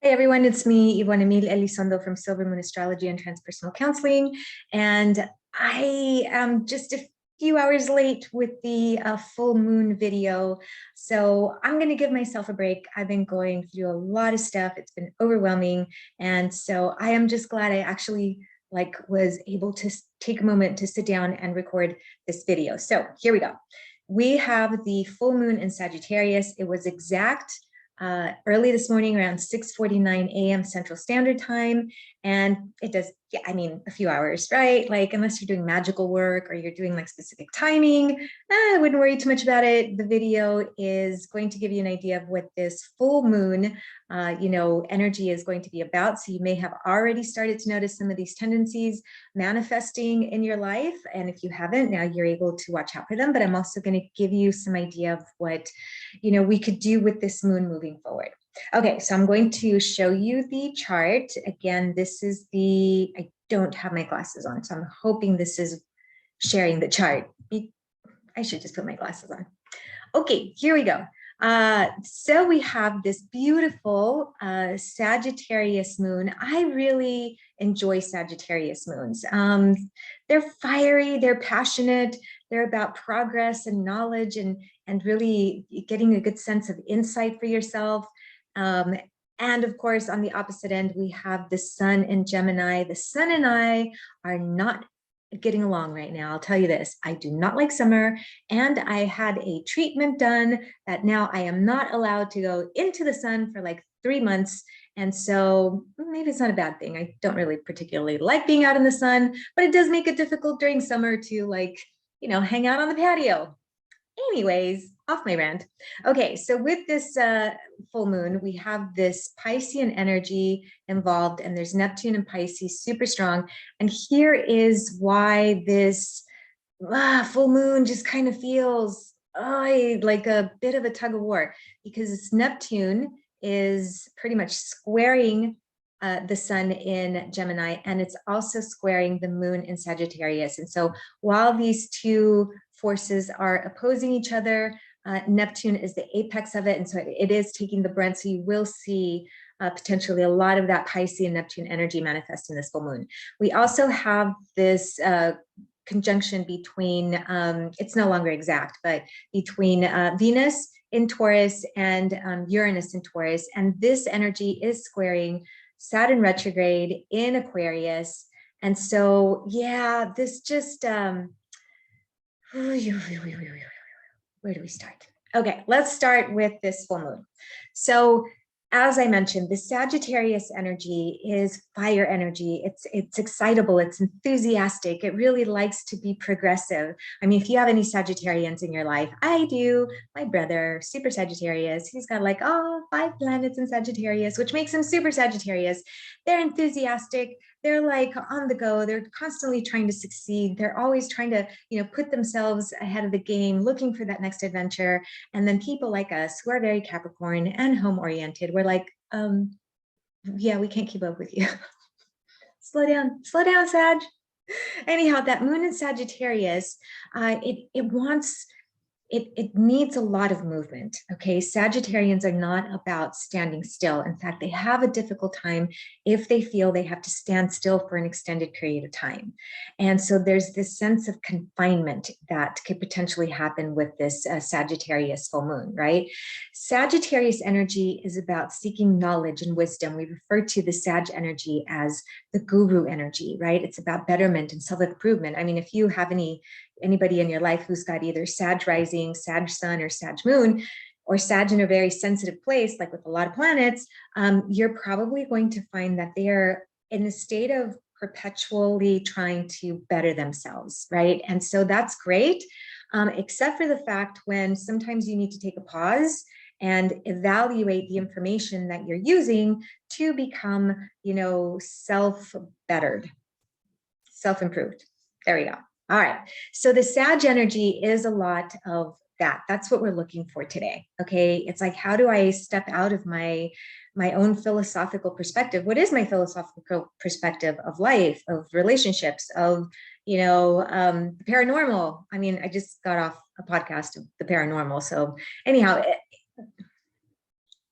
Hey everyone, it's me, Ivonne Emil Elizondo from Silver Moon Astrology and Transpersonal Counseling. And I am just a few hours late with the full moon video. So I'm going to give myself a break. I've been going through a lot of stuff. It's been overwhelming. And so I am just glad I actually was able to take a moment to sit down and record this video. So here we go. We have the full moon in Sagittarius. It was exact early this morning around 6:49 a.m. Central Standard Time. And it does, yeah, I mean, a few hours, right? Like, unless you're doing magical work or you're doing like specific timing, I wouldn't worry too much about it. The video is going to give you an idea of what this full moon, energy is going to be about. So you may have already started to notice some of these tendencies manifesting in your life. And if you haven't, now you're able to watch out for them. But I'm also going to give you some idea of what, we could do with this moon moving forward. Okay, so I'm going to show you the chart. Again, this is I don't have my glasses on, so I'm hoping this is sharing the chart. I should just put my glasses on. Okay, here we go. So we have this beautiful Sagittarius moon. I really enjoy Sagittarius moons. They're fiery, they're passionate, they're about progress and knowledge and really getting a good sense of insight for yourself. And of course, on the opposite end, we have the sun in Gemini. The sun and I are not getting along right now. I'll tell you this, I do not like summer, and I had a treatment done that now I am not allowed to go into the sun for like 3 months. And so maybe it's not a bad thing. I don't really particularly like being out in the sun, but it does make it difficult during summer to hang out on the patio. Anyways, off my rant. Okay, so with this full moon, we have this Piscean energy involved, and there's Neptune and Pisces super strong. And here is why this full moon just kind of feels like a bit of a tug of war, because it's Neptune is pretty much squaring the sun in Gemini, and it's also squaring the moon in Sagittarius. And so while these two forces are opposing each other, Neptune is the apex of it, and so it is taking the brunt. So you will see potentially a lot of that Piscean Neptune energy manifest in this full moon. We also have this conjunction between, it's no longer exact, but between Venus in Taurus and Uranus in Taurus. And this energy is squaring Saturn retrograde in Aquarius. And so, yeah, this just, where do we start? Okay, let's start with this full moon. So as I mentioned, the Sagittarius energy is fire energy. It's excitable, it's enthusiastic. It really likes to be progressive. I mean, if you have any Sagittarians in your life, I do. My brother, super Sagittarius, he's got 5 planets in Sagittarius, which makes him super Sagittarius. They're enthusiastic. They're like on the go. They're constantly trying to succeed. They're always trying to, put themselves ahead of the game, looking for that next adventure. And then people like us who are very Capricorn and home oriented, we're like, yeah, we can't keep up with you. Slow down, Sag. Anyhow, that moon in Sagittarius, it needs a lot of movement. Okay, Sagittarians are not about standing still. In fact, they have a difficult time if they feel they have to stand still for an extended period of time. And so there's this sense of confinement that could potentially happen with this Sagittarius full moon, right? Sagittarius energy is about seeking knowledge and wisdom. We refer to the Sag energy as the guru energy, right? It's about betterment and self-improvement. I mean, if you have anybody in your life who's got either Sag rising, Sag sun, or Sag moon, or Sag in a very sensitive place, like with a lot of planets, you're probably going to find that they are in a state of perpetually trying to better themselves, right? And so that's great, except for the fact when sometimes you need to take a pause and evaluate the information that you're using to become, self-bettered, self-improved. There we go. All right, so the Sag energy is a lot of that. That's what we're looking for today, okay? It's like, how do I step out of my own philosophical perspective? What is my philosophical perspective of life, of relationships, of, paranormal? I mean, I just got off a podcast of the paranormal. So anyhow,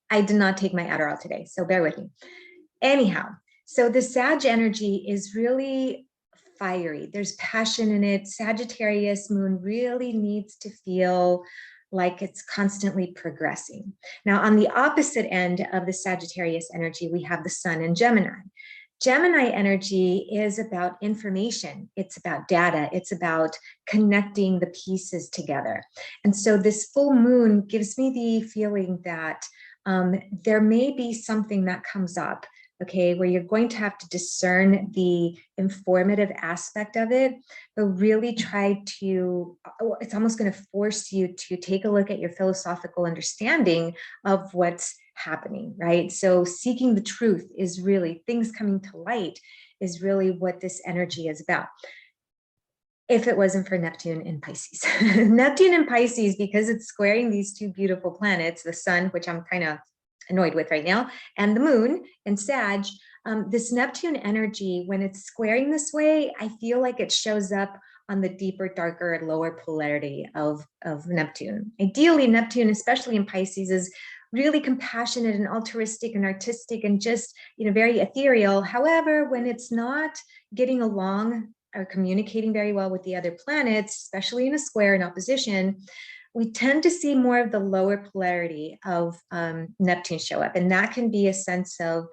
I did not take my Adderall today, so bear with me. Anyhow, so the Sag energy is really fiery. There's passion in it. Sagittarius moon really needs to feel like it's constantly progressing. Now, on the opposite end of the Sagittarius energy, we have the sun in Gemini. Gemini energy is about information. It's about data. It's about connecting the pieces together. And so this full moon gives me the feeling that there may be something that comes up, okay, where you're going to have to discern the informative aspect of it, but really try to, it's almost going to force you to take a look at your philosophical understanding of what's happening, right? So seeking the truth is really, things coming to light is really what this energy is about. If it wasn't for Neptune in Pisces. Neptune in Pisces, because it's squaring these two beautiful planets, the sun, which I'm kind of annoyed with right now, and the moon in Sag, this Neptune energy, when it's squaring this way, I feel like it shows up on the deeper, darker, lower polarity of Neptune. Ideally, Neptune, especially in Pisces, is really compassionate and altruistic and artistic and just, very ethereal. However, when it's not getting along or communicating very well with the other planets, especially in a square in opposition, we tend to see more of the lower polarity of Neptune show up. And that can be a sense of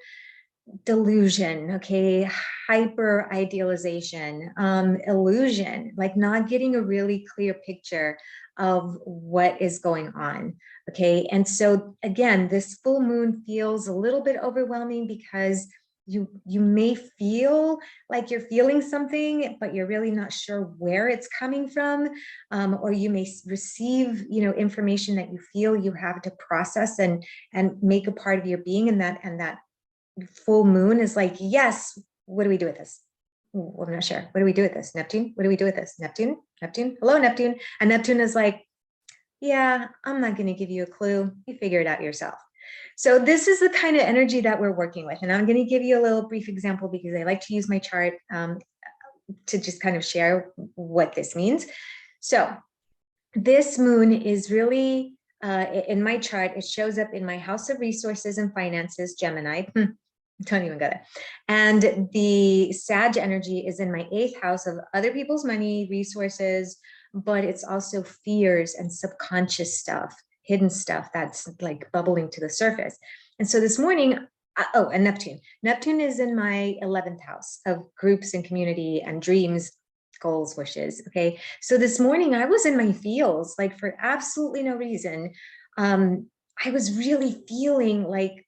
delusion, okay, hyper idealization, illusion, like not getting a really clear picture of what is going on, okay? And so again, this full moon feels a little bit overwhelming because you may feel like you're feeling something, but you're really not sure where it's coming from, or you may receive, information that you feel you have to process and make a part of your being, and that full moon is like, yes, what do we do with this? Ooh, I'm not sure. What do we do with this? Neptune? What do we do with this? Neptune? Neptune? Hello, Neptune. And Neptune is like, yeah, I'm not going to give you a clue. You figure it out yourself. So this is the kind of energy that we're working with. And I'm going to give you a little brief example because I like to use my chart to just kind of share what this means. So this moon is really, in my chart, it shows up in my house of resources and finances, Gemini. Don't even get it. And the Sag energy is in my 8th house of other people's money, resources, but it's also fears and subconscious stuff, hidden stuff that's like bubbling to the surface. And so this morning, and Neptune is in my 11th house of groups and community and dreams, goals, wishes. Okay. So this morning I was in my feels, like for absolutely no reason. I was really feeling like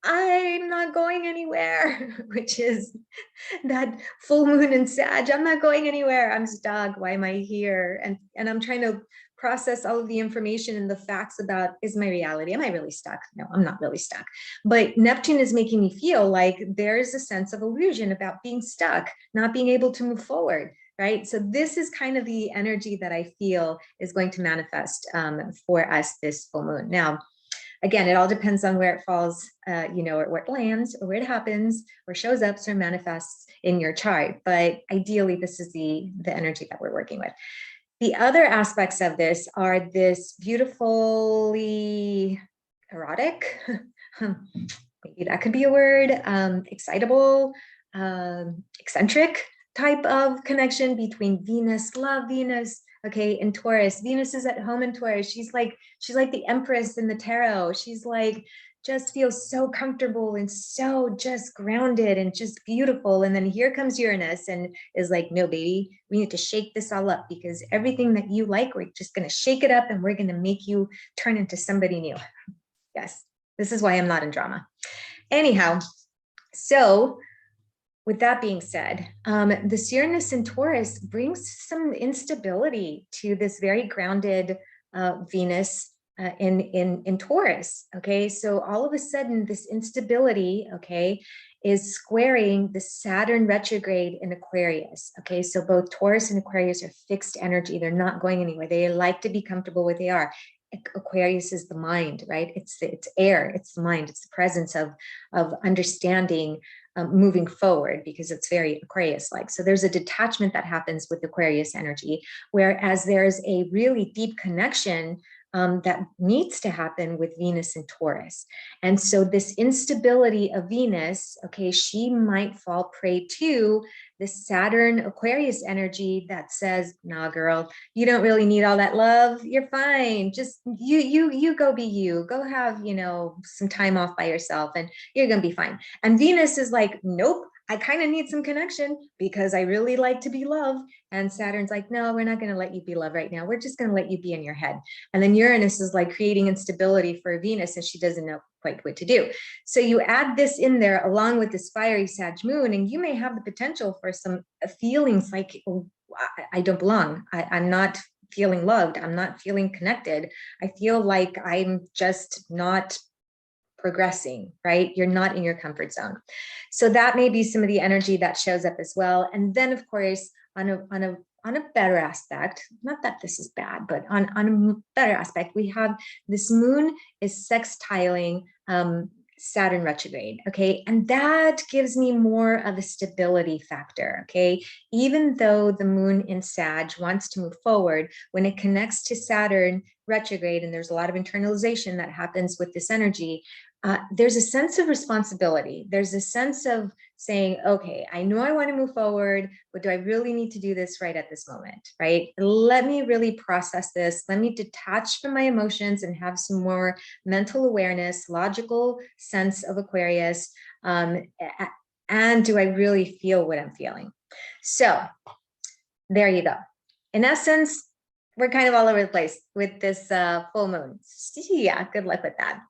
I'm not going anywhere, which is that full moon in Sag. I'm not going anywhere. I'm stuck. Why am I here? And I'm trying to process all of the information and the facts about, is my reality? Am I really stuck? No, I'm not really stuck. But Neptune is making me feel like there's a sense of illusion about being stuck, not being able to move forward. Right. So this is kind of the energy that I feel is going to manifest for us this full moon. Now, again, it all depends on where it falls, or where it lands, or where it happens, or shows up, or manifests in your chart. But ideally, this is the energy that we're working with. The other aspects of this are this beautifully erotic, maybe that could be a word, excitable, eccentric type of connection between Venus, love Venus, okay, in Taurus. Venus is at home in Taurus. She's like the Empress in the tarot. She's like, just feels so comfortable and so just grounded and just beautiful. And then here comes Uranus and is like, no, baby, we need to shake this all up because everything that you like, we're just going to shake it up and we're going to make you turn into somebody new. Yes, this is why I'm not in drama. Anyhow, so with that being said, this Uranus in Taurus brings some instability to this very grounded Venus in Taurus. Okay, so all of a sudden, this instability, okay, is squaring the Saturn retrograde in Aquarius. Okay, so both Taurus and Aquarius are fixed energy. They're not going anywhere. They like to be comfortable where they are. Aquarius is the mind, right? It's air, it's the mind, it's the presence of understanding, moving forward, because it's very Aquarius-like. So there's a detachment that happens with Aquarius energy, whereas there's a really deep connection that needs to happen with Venus and Taurus. And so this instability of Venus, okay, she might fall prey to this Saturn Aquarius energy that says, nah, girl, you don't really need all that love. You're fine. Just you go be you. Go have, you know, some time off by yourself and you're going to be fine. And Venus is like, nope, I kind of need some connection because I really like to be loved. And Saturn's like, no, we're not going to let you be loved right now. We're just going to let you be in your head. And then Uranus is like creating instability for Venus and she doesn't know quite what to do. So you add this in there along with this fiery Sag moon, and you may have the potential for some feelings like, oh, I don't belong. I'm not feeling loved. I'm not feeling connected. I feel like I'm just not progressing, right? You're not in your comfort zone. So that may be some of the energy that shows up as well. And then of course, on a better aspect, not that this is bad, but on a better aspect, we have this moon is sextiling Saturn retrograde, okay? And that gives me more of a stability factor, okay? Even though the moon in Sag wants to move forward, when it connects to Saturn retrograde, and there's a lot of internalization that happens with this energy, there's a sense of responsibility. There's a sense of saying, okay, I know I want to move forward, but do I really need to do this right at this moment, right? Let me really process this. Let me detach from my emotions and have some more mental awareness, logical sense of Aquarius. And do I really feel what I'm feeling? So there you go. In essence, we're kind of all over the place with this full moon. Yeah, good luck with that.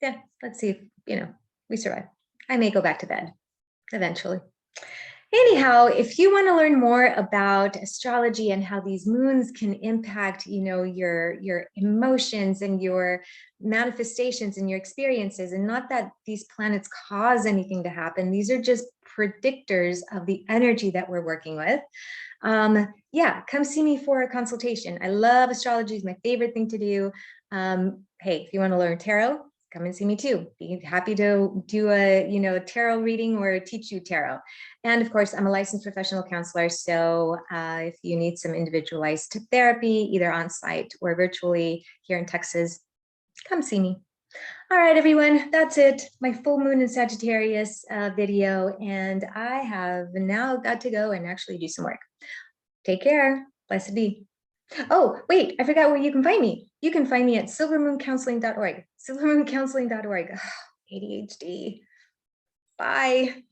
Yeah, let's see if, you know, we survive. I may go back to bed eventually. Anyhow, if you want to learn more about astrology and how these moons can impact, you know, your emotions and your manifestations and your experiences, and not that these planets cause anything to happen, these are just predictors of the energy that we're working with. Yeah, come see me for a consultation. I love astrology, it's my favorite thing to do. Hey, if you want to learn tarot, come and see me too. Be happy to do a, you know, tarot reading or teach you tarot. And of course, I'm a licensed professional counselor. So if you need some individualized therapy, either on site or virtually here in Texas, come see me. All right, everyone, that's it. My full moon in Sagittarius video. And I have now got to go and actually do some work. Take care. Blessed be. Oh, wait, I forgot where you can find me. You can find me at silvermooncounseling.org. Silvermooncounseling.org. ADHD. Bye.